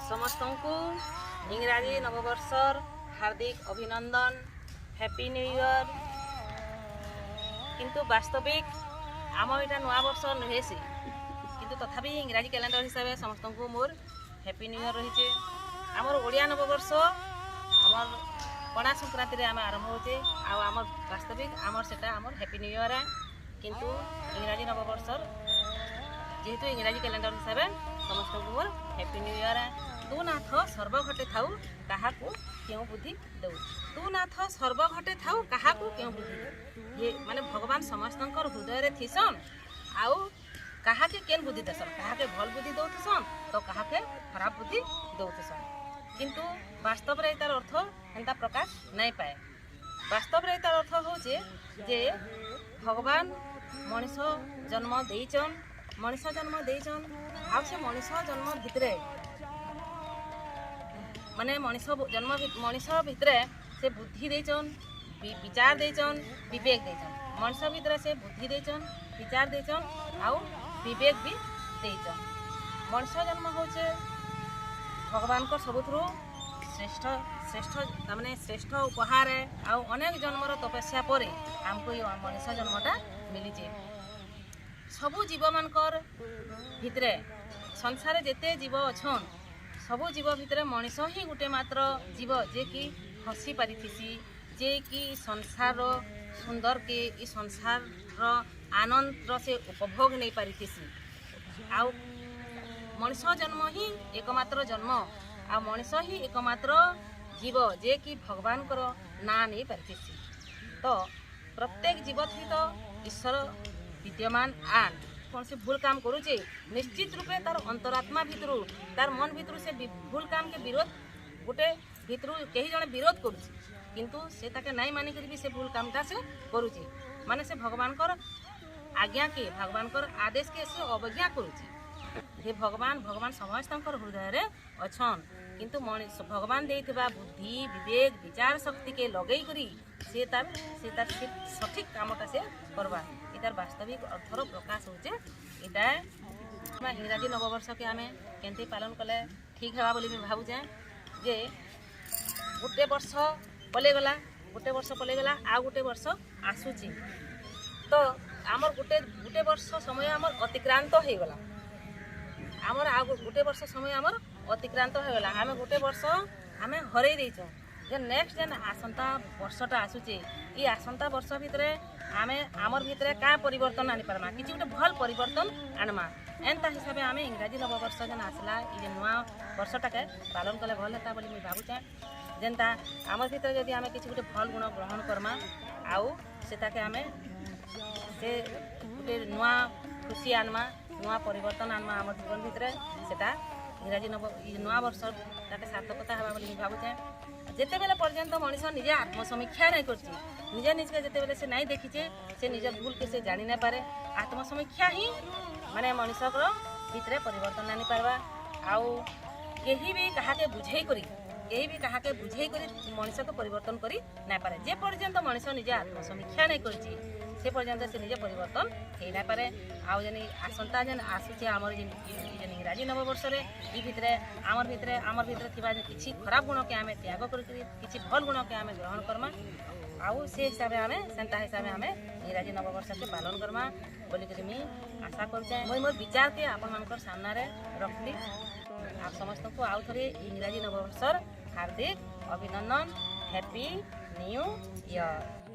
समस्त को इंग्राजी नववर्षर हार्दिक अभिनंदन, हैप्पी न्यू ईयर। किंतु वास्तविक आम यहाँ नुआ वर्ष नुहे से किंतु तथापि इंग्राजी कैलेंडर हिसाब से समस्त को मोर हैप्पी न्यू ईयर रही। आमर ओडिया नववर्ष आमर पणा संक्रांति आम आरंभ होचे आम वास्तविक आमर सेटा आमर हैप्पी न्यू ईयर है। किंतु इंग्राजी नववर्षर जेहेतु इंग्राजी कैलेंडर हिसाब से समस्त को मोर हैप्पी न्यू ईयर है। तू नाथ सर्वघटे थाऊ काहाकू क्यों बुद्धि दऊ, तू नाथ सर्वघटे थाऊ काहाकू क्यों बुद्धि दऊ। ये माने भगवान समस्त हृदय रे थिसन आउ काहाके केन बुद्धि देसन, काहाके भल बुद्धि दउथसन तो काहाके खराब बुद्धि दउथसन। किंतु वास्तव रे तार अर्थ एंता प्रकाश नहीं पाए। वास्तव रे तार अर्थ होचे जे भगवान मनीष जन्म देइचन, मनीष जन्म देइचन आ से मनीष जन्म भितरे माने मनीष जन्म मनीष भितरे से बुद्धि देइचन, विचार देइचन, विवेक देइचन। मनीष भितरे से बुद्धि देइचन, विचार देइचन आउ विवेक भी देइचन। मनीष जन्म होचे भगवान को सबुथरु श्रेष्ठ श्रेष्ठ माने श्रेष्ठ उपहार है। आउ अनेक जन्मर तपस्या पर आमको ये मनीष जन्मटा मिलीचे। सबु जीव मानकर भितरे संसार जेते जीव अछन सबु जीव भितरे मनीष ही गोटे मात्र जीव जे कि हसी पारिथिसी, जे कि संसार सुंदर के ई संसार आनंद से उपभोग नहीं पारिथिसी। आउ मनीष जन्म ही एकमात्र जन्म आ मनीष ही एकमात्र जीव जे कि भगवान को ना नहीं पारिथिसी। तो प्रत्येक जीव थी तो ईश्वर विद्यमान आन कौन से भूल काम करुचे निश्चित रूपे तार अंतरात्मा भितरु तार मन भितरु से भूल काम के विरोध गोटे भितरु कहीं जने विरोध करुचे किंतु से ताके नहीं मानि कर भी से भूल कामटा से करुचे। माने से भगवान कर आज्ञा के भगवान कर आदेश के से अवज्ञा करुचे। हे भगवान भगवान समस्त हृदय रे अछन किंतु मनीष भगवान देइथिबा बुद्धि विवेक विचार शक्ति के लगई करी से तार सठिक कामटा से करबा इतार वास्तविक अर्थर प्रकाश होचे। इटा इंग्राजी नववर्ष के आमे केंते पालन कले ठीक हेबा बोली भाबुचे जे गोटे वर्ष पलेगला आ गोटे वर्ष आसुची तो आमर गोटे वर्ष समय आमर अतिक्रांत हो गला। आमर आ गोटे वर्ष समय आमर अतिक्रांत हो गला। आमे गोटे वर्ष आमे हरई देइछो जे नेक्स्ट जेन आसंता वर्षटा आसुचे ई आसंता वर्ष भितरे आमे आमर भितरे का परिवर्तन आनि पारमा किछि गोटे भल परिवर्तन आनमा एंता हिसाबे आमे इंग्राजी नववर्ष जेन आसला ई जे नुआ वर्षटाके पालन कले भल हेता बोली मुई भाबुचे। जेनता आमर भितरे जदि आमे किछि गोटे भल गुण ग्रहण करमा आउ सेटाके आमे से गोटे नुआ खुशी आनमा नुआ परिवर्तन आनमा आमर जीवन भितरे सेटा इंग्राजी नुआ वर्ष ताके सार्थकता हेबा बोली मुई भाबुचे। जेते बेले पर्यंत मनीष निजे आत्मसमीक्षा नहीं करछि निजे निजके जेते बेले से नहीं देखिचे से निज भूल के से जानि नहीं पारे आत्मसमीक्षा ही माने मनीषर भितरे परिवर्तन आनि पारबा। आउ केही भी कहाके बुझेई करी मनीष को परिवर्तन करी नहीं पारे। जे पर्यंत मनीष निजे आत्मसमीक्षा नहीं करछि से पर्यंत से निजे परिवर्तन हो नहीं पारे। आउ जेन आसंता जेन आसुचे आमर जेन इंग्राजी नववर्ष रे ई भितरे आमर भितरे थिबा किछि खराब गुण के आमे त्याग करी किछि भल गुण के आमे ग्रहण करमा आउ से हिसाब आमे सेंता हिसाब आमे इंग्राजी नववर्ष के पालन करमा बोली करी मी आशा करछे। मोर विचार के आपन मानकर सामना रे रखली। आप समस्त को आउ थरे इंग्राजी नववर्षर हार्दिक अभिनंदन, हैप्पी न्यू ईयर।